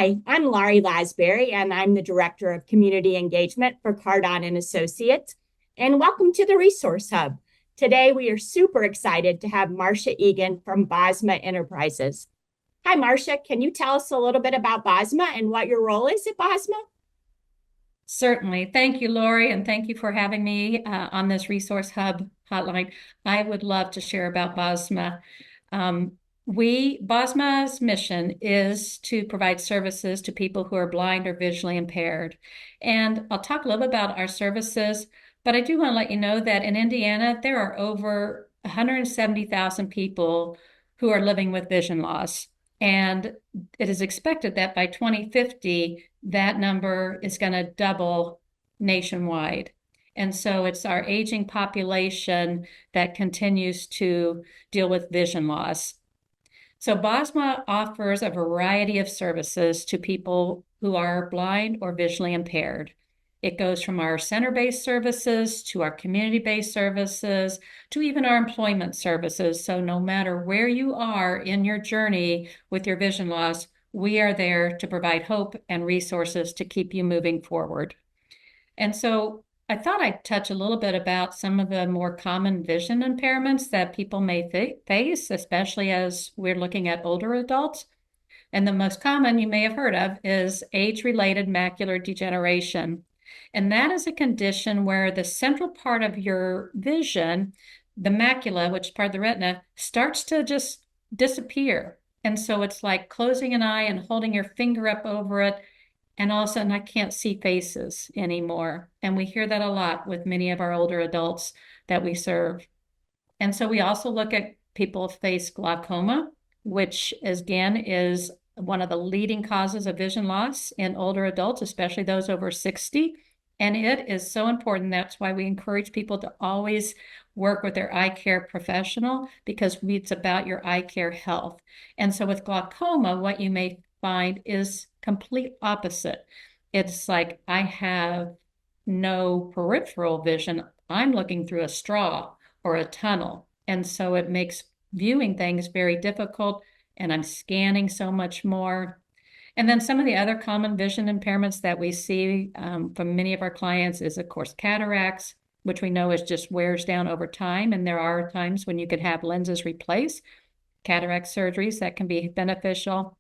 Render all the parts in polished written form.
Hi, I'm Laurie Lasbury, and I'm the Director of Community Engagement for CarDon Associates. And welcome to the Resource Hub. Today, we are super excited to have Marsha Egan from Bosma Enterprises. Hi, Marsha. Can you tell us a little bit about Bosma and what your role is at Bosma? Certainly. Thank you, Lori, and thank you for having me on this Resource Hub hotline. I would love to share about Bosma. Um, Bosma's mission is to provide services to people who are blind or visually impaired. And I'll talk a little bit about our services, but I do want to let you know that in Indiana, there are over 170,000 people who are living with vision loss. And it is expected that by 2050, that number is going to double nationwide. And so it's our aging population that continues to deal with vision loss. So Bosma offers a variety of services to people who are blind or visually impaired. It goes from our center-based services to our community-based services to even our employment services. So no matter where you are in your journey with your vision loss, we are there to provide hope and resources to keep you moving forward. And so I thought I'd touch a little bit about some of the more common vision impairments that people may face, especially as we're looking at older adults. And the most common you may have heard of is age-related macular degeneration. And that is a condition where the central part of your vision, the macula, which is part of the retina, starts to just disappear. And so it's like closing an eye and holding your finger up over it, and all of a sudden I can't see faces anymore. And we hear that a lot with many of our older adults that we serve. And so we also look at people who face glaucoma, which again is one of the leading causes of vision loss in older adults, especially those over 60. And it is so important. That's why we encourage people to always work with their eye care professional, because it's about your eye care health. And so with glaucoma, what you may find is complete opposite. It's like I have no peripheral vision. I'm looking through a straw or a tunnel. And so it makes viewing things very difficult, and I'm scanning so much more. And then some of the other common vision impairments that we see from many of our clients is, of course, cataracts, which we know is just wears down over time. And there are times when you could have lenses replaced, cataract surgeries that can be beneficial.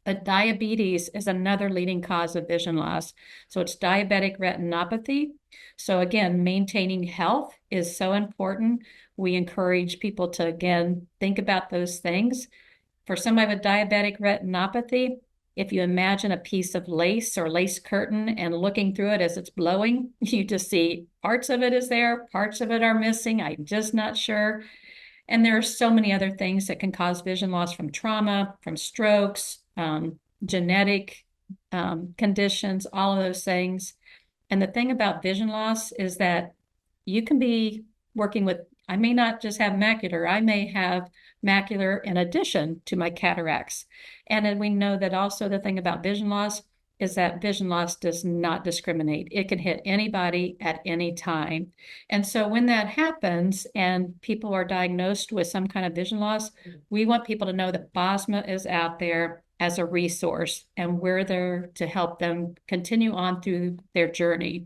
But diabetes is another leading cause of vision loss. So it's diabetic retinopathy. So again, maintaining health is so important. We encourage people to, again, think about those things. For somebody with diabetic retinopathy, if you imagine a piece of lace or lace curtain and looking through it as it's blowing, you just see parts of it is there, parts of it are missing. I'm just not sure. And there are so many other things that can cause vision loss, from trauma, from strokes, genetic conditions, all of those things. And the thing about vision loss is that you can be working with, I may not just have macular, I may have macular in addition to my cataracts. And then we know that also the thing about vision loss is that vision loss does not discriminate. It can hit anybody at any time. And so when that happens and people are diagnosed with some kind of vision loss, we want people to know that Bosma is out there as a resource, and we're there to help them continue on through their journey.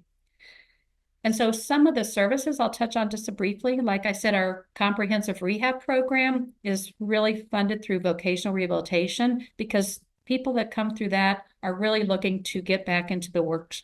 And so some of the services I'll touch on just briefly. Like I said, our comprehensive rehab program is really funded through vocational rehabilitation, because people that come through that are really looking to get back into the work,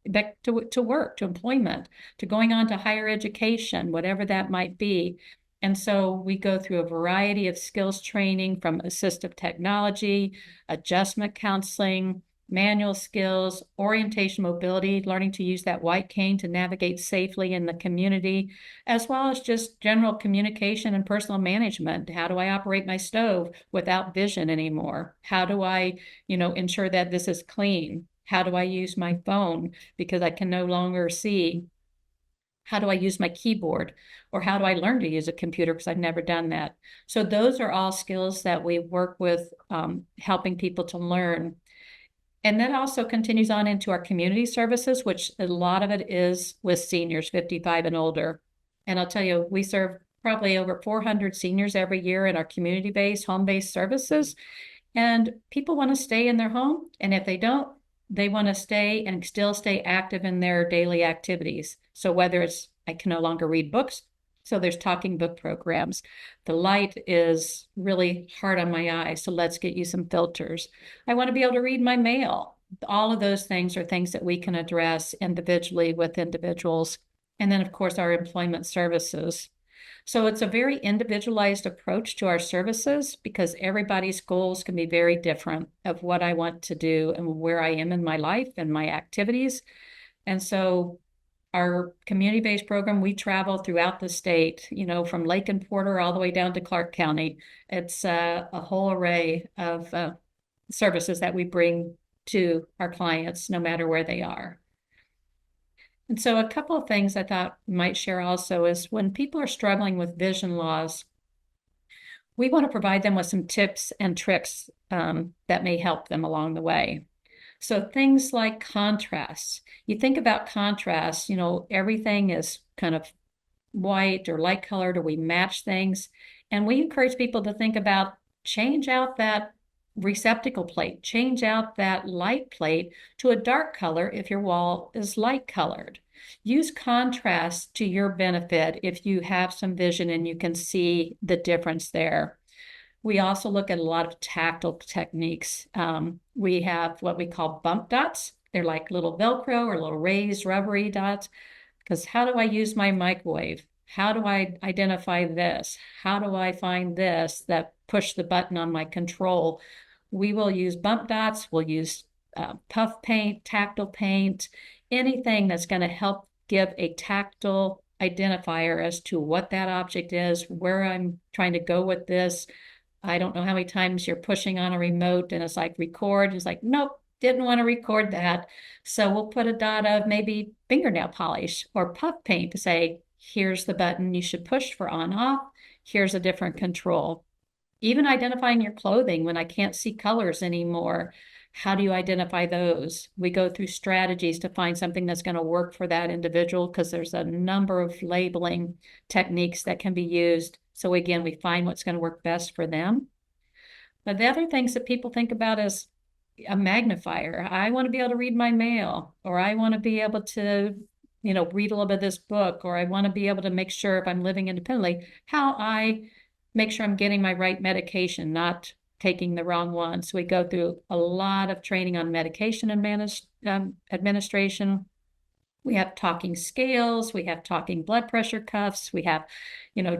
back to work, to employment, to going on to higher education, whatever that might be. And so we go through a variety of skills training, from assistive technology, adjustment counseling, manual skills, orientation, mobility, learning to use that white cane to navigate safely in the community, as well as just general communication and personal management. How do I operate my stove without vision anymore? How do I, ensure that this is clean? How do I use my phone because I can no longer see? How do I use my keyboard? Or how do I learn to use a computer because I've never done that? So those are all skills that we work with, helping people to learn. And that also continues on into our community services, which a lot of it is with seniors 55 and older. And I'll tell you, we serve probably over 400 seniors every year in our community-based, home-based services. And people want to stay in their home. And if they don't, they want to stay and still stay active in their daily activities. So whether it's, I can no longer read books, so there's talking book programs. The light is really hard on my eyes, so let's get you some filters. I want to be able to read my mail. All of those things are things that we can address individually with individuals. And then, of course, our employment services. So it's a very individualized approach to our services because everybody's goals can be very different of what I want to do and where I am in my life and my activities. And so our community-based program, we travel throughout the state, from Lake and Porter all the way down to Clark County. It's a whole array of services that we bring to our clients, no matter where they are. And so a couple of things I thought might share also is when people are struggling with vision loss, we want to provide them with some tips and tricks that may help them along the way. So things like contrast. You think about contrast, everything is kind of white or light colored, or we match things. And we encourage people to think about change out that receptacle plate, change out that light plate to a dark color if your wall is light colored. Use contrast to your benefit if you have some vision and you can see the difference there. We also look at a lot of tactile techniques. We have what we call bump dots. They're like little Velcro or little raised rubbery dots. Because how do I use my microwave? How do I identify this? How do I find this that push the button on my control? We will use bump dots. We'll use puff paint, tactile paint, anything that's going to help give a tactile identifier as to what that object is, where I'm trying to go with this. I don't know how many times you're pushing on a remote and it's like record. It's like, nope, didn't want to record that. So we'll put a dot of maybe fingernail polish or puff paint to say, here's the button you should push for on off. Here's a different control. Even identifying your clothing when I can't see colors anymore. How do you identify those? We go through strategies to find something that's going to work for that individual because there's a number of labeling techniques that can be used. So again, we find what's going to work best for them. But the other things that people think about is a magnifier. I want to be able to read my mail, or I want to be able to, read a little bit of this book, or I want to be able to make sure if I'm living independently, how I make sure I'm getting my right medication, not taking the wrong one. So we go through a lot of training on medication administration. We have talking scales, we have talking blood pressure cuffs, we have,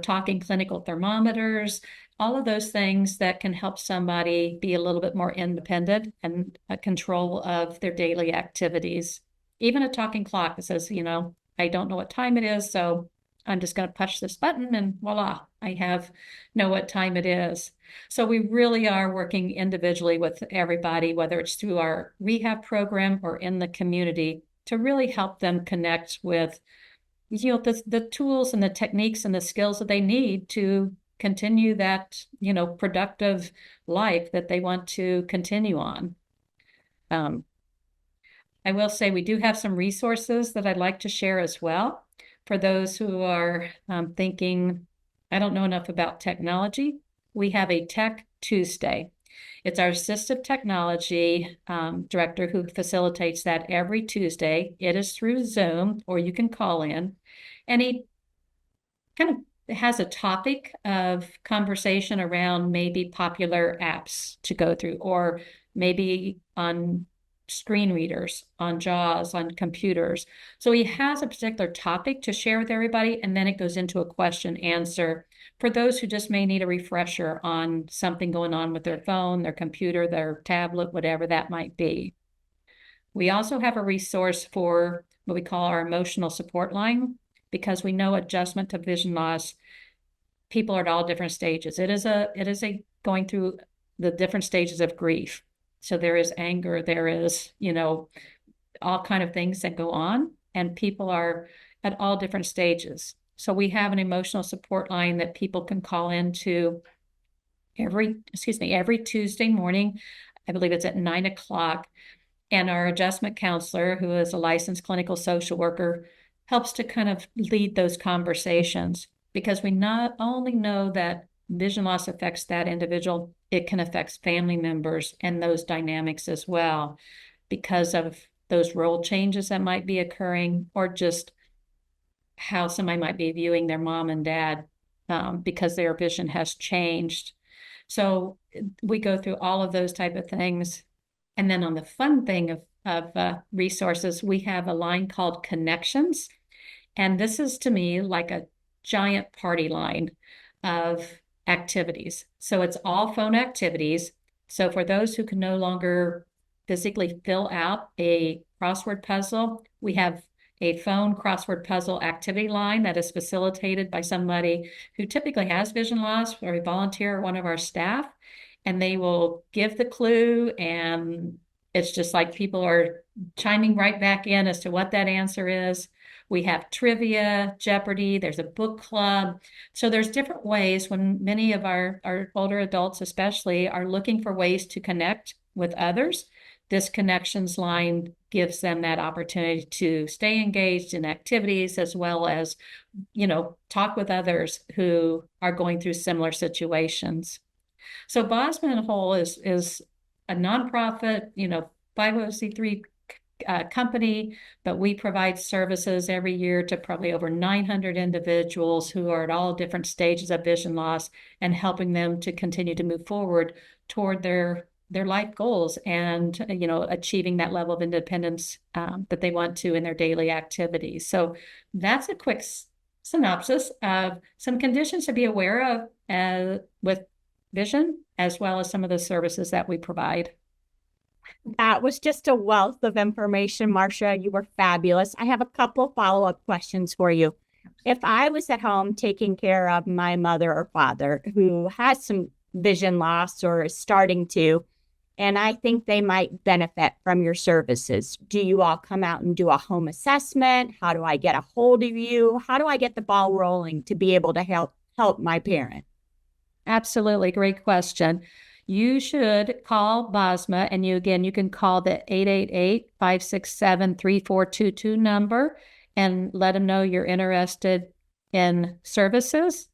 talking clinical thermometers, all of those things that can help somebody be a little bit more independent and control of their daily activities. Even a talking clock that says, I don't know what time it is, so I'm just going to push this button and voila, I know what time it is. So we really are working individually with everybody, whether it's through our rehab program or in the community, to really help them connect with, the tools and the techniques and the skills that they need to continue that, productive life that they want to continue on. I will say we do have some resources that I'd like to share as well for those who are thinking, I don't know enough about technology. We have a Tech Tuesday. It's our assistive technology director who facilitates that every Tuesday. It is through Zoom, or you can call in. And he kind of has a topic of conversation around maybe popular apps to go through, or maybe on screen readers, on JAWS, on computers. So he has a particular topic to share with everybody, and then it goes into a question answer for those who just may need a refresher on something going on with their phone, their computer, their tablet, whatever that might be. We also have a resource for what we call our emotional support line, because we know adjustment to vision loss, people are at all different stages. It is a going through the different stages of grief. So there is anger, there is, all kind of things that go on, and people are at all different stages. So we have an emotional support line that people can call into every Tuesday morning. I believe it's at 9 o'clock. And our adjustment counselor, who is a licensed clinical social worker, helps to kind of lead those conversations, because we not only know that vision loss affects that individual, it can affect family members and those dynamics as well because of those role changes that might be occurring, or just how somebody might be viewing their mom and dad because their vision has changed. So we go through all of those type of things. And then on the fun thing of resources, we have a line called Connections. And this is, to me, like a giant party line of activities. So it's all phone activities. So for those who can no longer physically fill out a crossword puzzle, we have a phone crossword puzzle activity line that is facilitated by somebody who typically has vision loss, or a volunteer or one of our staff, and they will give the clue, and it's just like people are chiming right back in as to what that answer is. We have trivia, Jeopardy, there's a book club. So there's different ways when many of our older adults especially are looking for ways to connect with others. This connections line gives them that opportunity to stay engaged in activities, as well as, talk with others who are going through similar situations. So Bosma and Whole is a nonprofit, 501c3 company, but we provide services every year to probably over 900 individuals who are at all different stages of vision loss, and helping them to continue to move forward toward their life goals and, achieving that level of independence that they want to in their daily activities. So that's a quick synopsis of some conditions to be aware of with vision, as well as some of the services that we provide. That was just a wealth of information, Marsha. You were fabulous. I have a couple follow-up questions for you. If I was at home taking care of my mother or father who has some vision loss or is starting to, and I think they might benefit from your services, do you all come out and do a home assessment? How do I get a hold of you? How do I get the ball rolling to be able to help my parent? Absolutely. Great question. You should call Bosma, and you can call the 888-567-3422 number and let them know you're interested in services.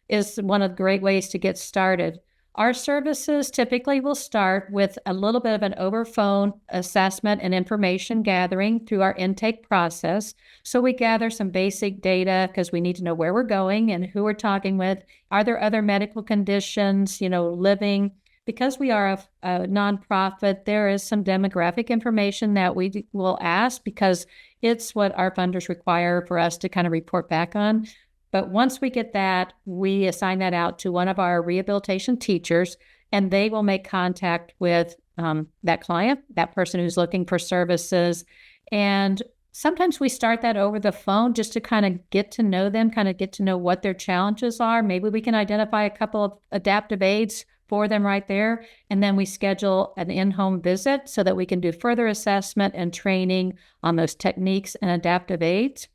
Is one of the great ways to get started. Our services typically will start with a little bit of an over phone assessment and information gathering through our intake process. So we gather some basic data because we need to know where we're going and who we're talking with. Are there other medical conditions, living? Because we are a nonprofit, there is some demographic information that we will ask because it's what our funders require for us to kind of report back on. But once we get that, we assign that out to one of our rehabilitation teachers, and they will make contact with that client, that person who's looking for services. And sometimes we start that over the phone just to kind of get to know them, kind of get to know what their challenges are. Maybe we can identify a couple of adaptive aids for them right there. And then we schedule an in-home visit so that we can do further assessment and training on those techniques and adaptive aids.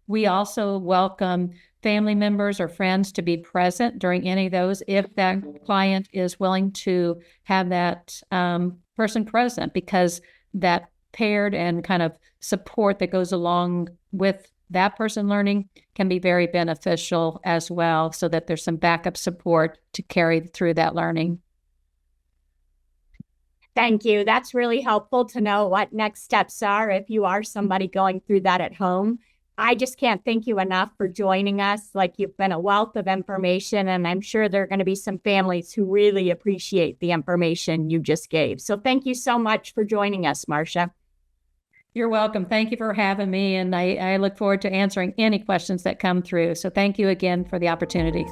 We also welcome family members or friends to be present during any of those if that client is willing to have that person present, because that paired and kind of support that goes along with that person learning can be very beneficial as well, so that there's some backup support to carry through that learning. Thank you. That's really helpful to know what next steps are if you are somebody going through that at home. I just can't thank you enough for joining us. Like, you've been a wealth of information, and I'm sure there are going to be some families who really appreciate the information you just gave. So thank you so much for joining us, Marsha. You're welcome. Thank you for having me, and I look forward to answering any questions that come through. So thank you again for the opportunity.